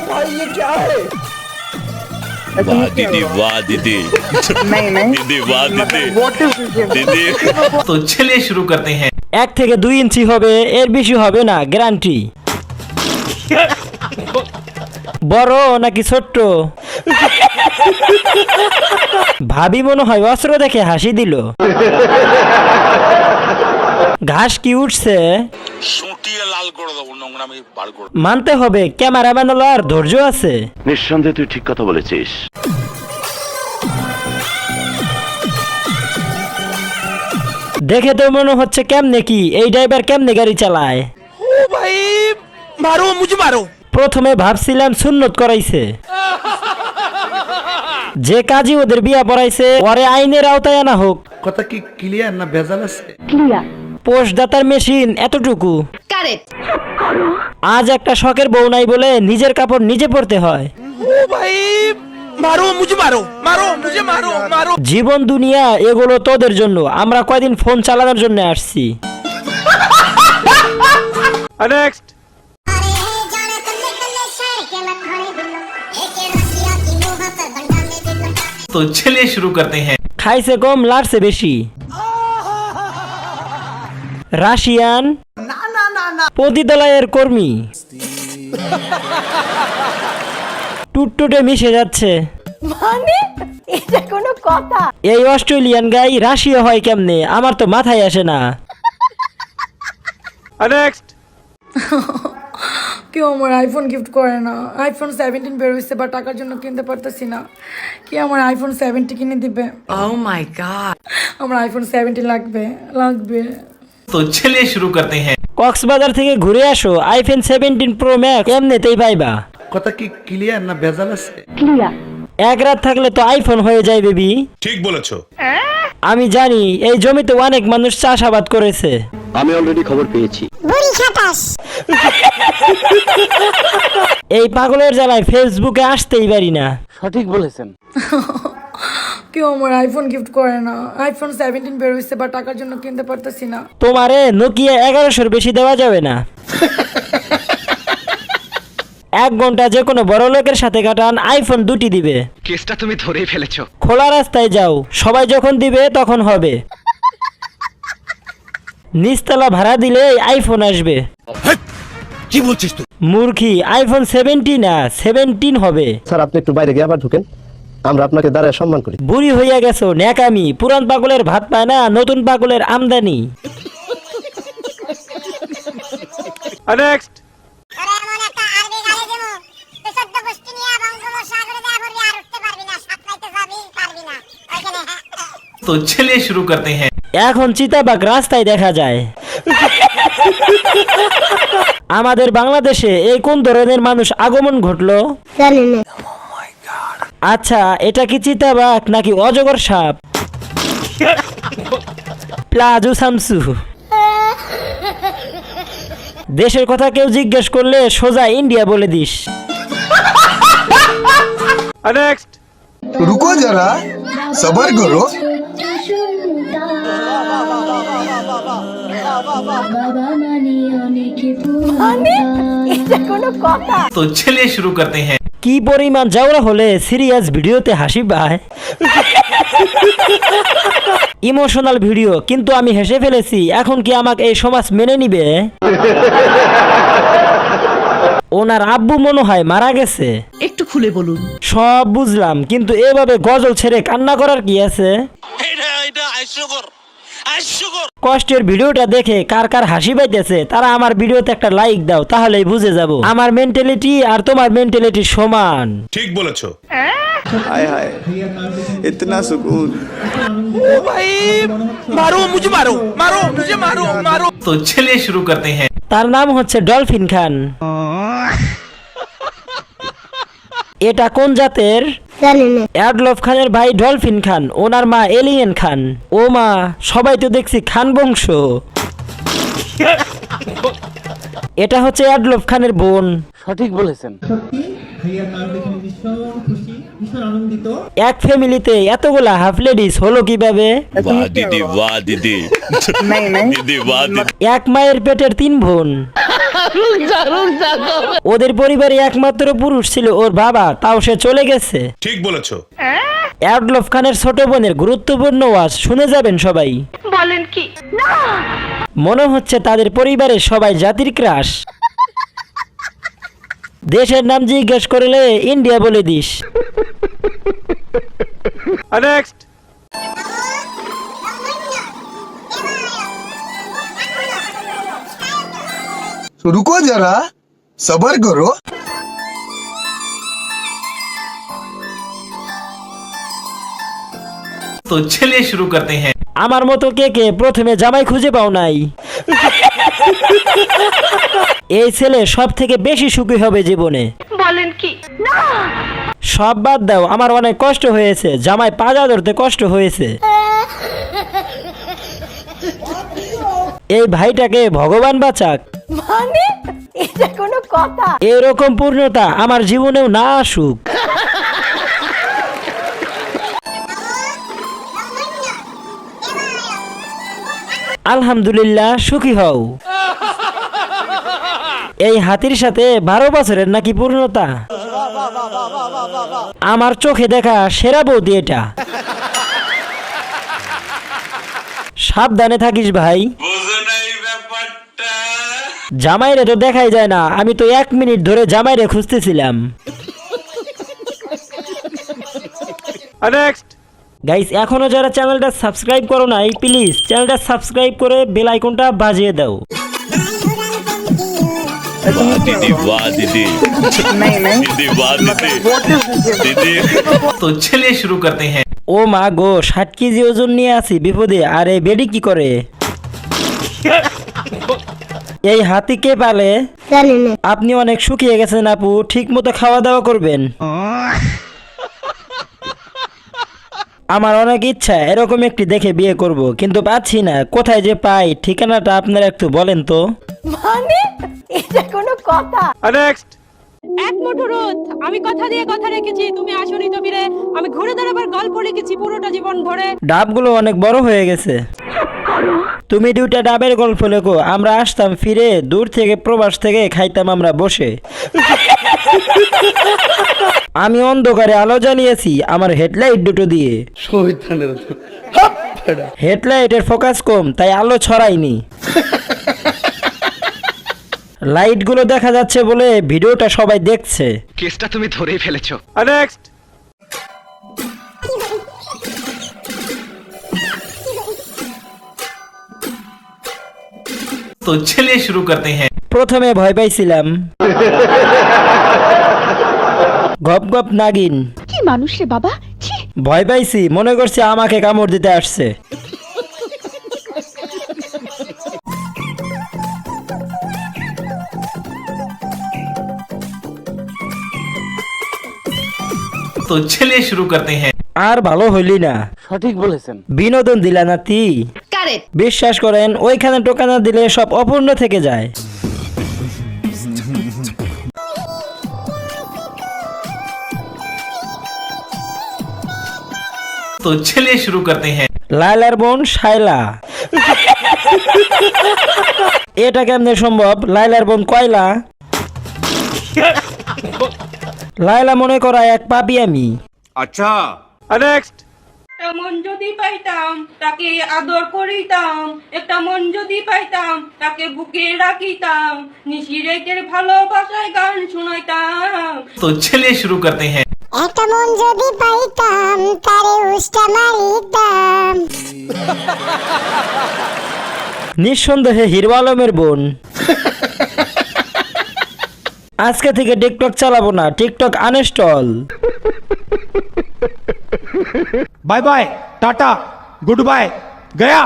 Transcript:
भाई ये क्या है? वाह दीदी वाह दीदी नहीं नहीं दीदी वाह दीदी व्हाट इज दिस? दीदी तो चलिए शुरू करते हैं। 1 থেকে 2 ইঞ্চি হবে, এর বেশি হবে না, গ্যারান্টি। বড় নাকি ছোট্ট? ভাবি মনে হয় অস্ত্র দেখে হাসি দিল। ঘাস কি উঠছে? সুটিয়ে লাল করে দেবো, নোংরামি বার করে। মানতে হবে ক্যামেরাম্যান আর ধৈর্য আছে। নিঃসন্দেহে তুই ঠিক কথা বলেছিস। দেখে তো মনে হচ্ছে কেমনে কি এই ড্রাইভার কেমনে গাড়ি চালায়। ओ भाई मारो मुझे मारो। প্রথমে ভাবছিলাম সুন্নত করাইছে, যে কাজী ওদের বিয়া পড়াইছে পরে আইনের আওতায় আনা হোক। কথা কি ক্লিয়ার না ভেজাল আছে? পোস্টদাতার মেশিন এতটুকু। কারেক্ট। আজ একটা শখের বউ নাই বলে নিজের কাপড় নিজে পরতে হয়। ओ भाई मारो मुझे मारो, मारो मुझे मारो, मारो। জীবন দুনিয়া এগুলো তোদের জন্য, আমরা কয়দিন ফোন চালানোর জন্য আসছি। नेक्स्ट। तो चलिए शुरू करते हैं। খাইছে কম লাড়ছে বেশি। রাশিয়ান পতিতালয়ের কর্মী টুটটুটে মিশে যাচ্ছে। মানে এটা কোনো কথা? এই অস্ট্রেলিয়ান গাই রাশিয়া হয় কেমনে, আমার তো মাথায় আসে না। नेक्स्ट। কেউ আমার আইফোন গিফট করে না। আইফোন 17 বের হয়েছে বা টাকার জন্য কিনতে পারতেছি না। কি আমার আইফোন 70 কিনে দিবে? ও মাই গড, আমার আইফোন 70 লাগবে লাগবে। तो चलिए शुरू करते हैं। কক্সবাজার থেকে ঘুরে আসো, আইফোন 17 প্রো ম্যাক্স এমনিতেই পাইবা। কথা কি ক্লিয়ার না ভেজাল আছে? এক রাত থাকলে তো আইফোন হয়ে যায় বেবি। ঠিক বলেছো। আমি জানি এই জমিতে অনেক মানুষ চাষাবাদ করেছে। আমি অলরেডি খবর পেয়েছি। এই পাগলের জ্বালায় ফেসবুকে আসতেই পারি না। সঠিক বলেছেন। কেউ আমার আইফোন গিফট করে না। আইফোন 17 বের হয়েছে বা টাকার জন্য কিনতে পারতেছি না। তোমারে নোকিয়া 1100 বেশি দেওয়া যাবে না। 1 ঘন্টা যে কোনো বড় লোকের সাথে কাটান, আইফোন 2টি দিবে। কেসটা তুমি ধরেই ফেলেছো। খোলা রাস্তায় যাও, সবাই যখন দিবে তখন হবে। নিচতলা ভাড়া দিলে আইফোন আসবে। কি বলছিস তুই? মূর্খী, আইফোন 70 না 17 হবে। স্যার আপনি একটু বাইরে গিয়ে আবার ঢুকেন, আমরা আপনাকে দাঁড়ায় সম্মান করি। বুড়ি হইয়া গেছো, ন্যাকামি। পুরান পাগলের ভাত পায় না, নতুন পাগলের আমদানি। नेक्स्ट। तो चलिए शुरू करते हैं। এখন চিতাবাঘ রাস্তায় দেখা যায়। আমাদের বাংলাদেশে এই কোন ধরনের মানুষ আগমন ঘটলো? আচ্ছা, এটা কি চিতাবাঘ নাকি অজগর সাপ? প্লাজু সামসু। দেশের কথা কেউ জিজ্ঞেস করলে সোজা ইন্ডিয়া বলে দিস। नेक्स्ट। रुको जरा सबर करो। মানে এটা কোনো কথা? तो चलिए शुरू करते हैं। কি পরিমাণ যাওরা হলে সিরিয়াস ভিডিওতে হাসি পায়। ইমোশনাল ভিডিও, কিন্তু আমি হেসে ফেলেছি। এখন কি আমাকে এই সমাজ মেনে নিবে? ওনার আব্বু মনে হয় মারা গেছে। একটু খুলে বলুন। সব বুঝলাম, কিন্তু এভাবে গজল ছেড়ে কান্না করার কি আছে? এটা হাস্যকর, হাস্যকর। কষ্টের ভিডিওটা দেখে কার কার হাসি পাইতেছে তারা আমার ভিডিওতে একটা লাইক দাও, তাহলেই বুঝে যাব আমার মেন্টালিটি আর তোমার মেন্টালিটি সমান। ঠিক বলেছো। हाय हाय इतना सुकून। ओ भाई मारो मुझे मारो, मारो मुझे मारो, मारो। तो चलिए शुरू करते हैं। তার নাম হচ্ছে ডলফিন খান। এটা কোন জাতের? অ্যাডলফ খানের ভাই ডলফিন খান, ওনার মা এলিয়েন খান। ও মা, সবাই তো দেখছি খান বংশ। এটা হচ্ছে অ্যাডলফ খানের বোন। সঠিক বলেছেন। এক ফ্যামিলিতে এতগুলা হাফ লেডিস হলো কিভাবে? वाह दीदी वाह दीदी दीदी वाह दीदी এক মায়ের পেটের 3 বোন। ওদের পরিবারে একমাত্র পুরুষ ছিল ওর বাবা, তাও সে চলে গেছে। ঠিক বলেছো। অ্যাডলফ খানের ছোট বোনের গুরুত্বপূর্ণ ওয়াজ শুনে যাবেন সবাই। বলেন কি? মনে হচ্ছে তাদের পরিবারের সবাই জাতির ক্রাশ। দেশের নাম জিজ্ঞেস করলে ইন্ডিয়া বলে দিস। नेक्स्ट रुको जरा सबर करो। तो चलिए शुरू करते हैं। আমার মতো কে কে প্রথমে জামাই খুঁজে পাও নাই? এই ছেলে সব থেকে বেশি সুখী হবে জীবনে। বলেন কি? সব বাদ দাও, আমার অনেক কষ্ট হয়েছে, জামাই পাজা ধরতে কষ্ট হয়েছে। এই ভাইটাকে ভগবান বাঁচাক। মানে এটা কোনো কথা? এরকম পূর্ণতা আমার জীবনেও না আসুক। আলহামদুলিল্লাহ, সুখী হও। এই হাতির সাথে 12 বছরের নাকি পূর্ণতা। আমার চোখে দেখা সেরা বৌদি এটা। সাবধানে থাকিস ভাই। জামাইরে তো দেখাই যায় না, আমি তো 1 মিনিট ধরে জামাইরে খুঁজতেছিলাম। नेक्स्ट গাইস, এখনো যারা চ্যানেলটা সাবস্ক্রাইব করো নাই, প্লিজ চ্যানেলটা সাবস্ক্রাইব করে বেল আইকনটা বাজিয়ে দাও। वाह दीदी वाह दीदी दीदी वाह दीदी दीदी तो चलिए शुरू करते हैं। ও মা গো, 60 কেজি ওজন নিয়ে আছি বিপদে। আরে বেডি কি করে? এই হাতি কে পালে? আপনি অনেক শুকিয়ে গেছেন আপু, ঠিক মতো খাওয়া দাওয়া করবেন। আমার অনেক ইচ্ছা এরকম একটি দেখে বিয়ে করব, কিন্তু পাচ্ছি না। কোথায় যে পাই, ঠিকানাটা আপনারা একটু বলেন তো। মানে এটা কোনো কথা? नेक्स्ट এক মুঠো রোদ, আমি কথা দিয়ে কথা রেখেছি, তুমি আসনি তো ফিরে। আমি ঘুরে দাঁড়াবার গল্প লিখেছি পুরোটা জীবন ধরে। ডাবগুলো অনেক বড় হয়ে গেছে। তুমি 2টা ডাবের গল্প লেখো, আমরা আসতাম ফিরে। দূর থেকে প্রবাস থেকে খাইতাম আমরা বসে। আমি অন্ধকারে আলো জ্বালিয়েছি আমার হেডলাইট দুটো দিয়ে। হেডলাইটের ফোকাস কম, তাই আলো ছড়াইনি। লাইটগুলো দেখা যাচ্ছে বলে ভিডিওটা সবাই দেখছে। কেসটা তুমি ধরেই ফেলেছো। नेक्स्ट तो चलिए शुरू करते हैं। প্রথমে ভয় পাইছিলাম। গপ গপ নাগিন। কি মানুষ রে বাবা, ছি। ভয় পাইছি, মনে করছি আমাকে কামড় দিতে আসছে। तो चलिए शुरू करते हैं। আর ভালো হইলি না। সঠিক বলেছেন। বিনোদন দিলা নাতি। কারেক্ট। বিশ্বাস করেন, ওইখানে টোকানা দিলে সব অপূর্ণ থেকে যায়। तो चलिए शुरू करते हैं। লায়লার বোন শায়লা। এটা কেমনে সম্ভব? লায়লার বোন কয়লা। লায়লা মনে করা এক পাপি আমি। अच्छा नेक्स्ट মন যদি পাইতাম তাকে আদর করিতাম, একটা মন যদি পাইতাম তাকে বুকে রাখিতাম, নিশিরাতের ভালোবাসায় গান শুনাইতাম। तो चलिए शुरू करते हैं। একটা মন যদি পাইতাম তারে উষ্টা মারিতাম। নিঃসন্দেহে হিরো আলমের বোন। আজকে থেকে টিকটক চালাবো না, TikTok uninstall. Bye bye tata goodbye गया।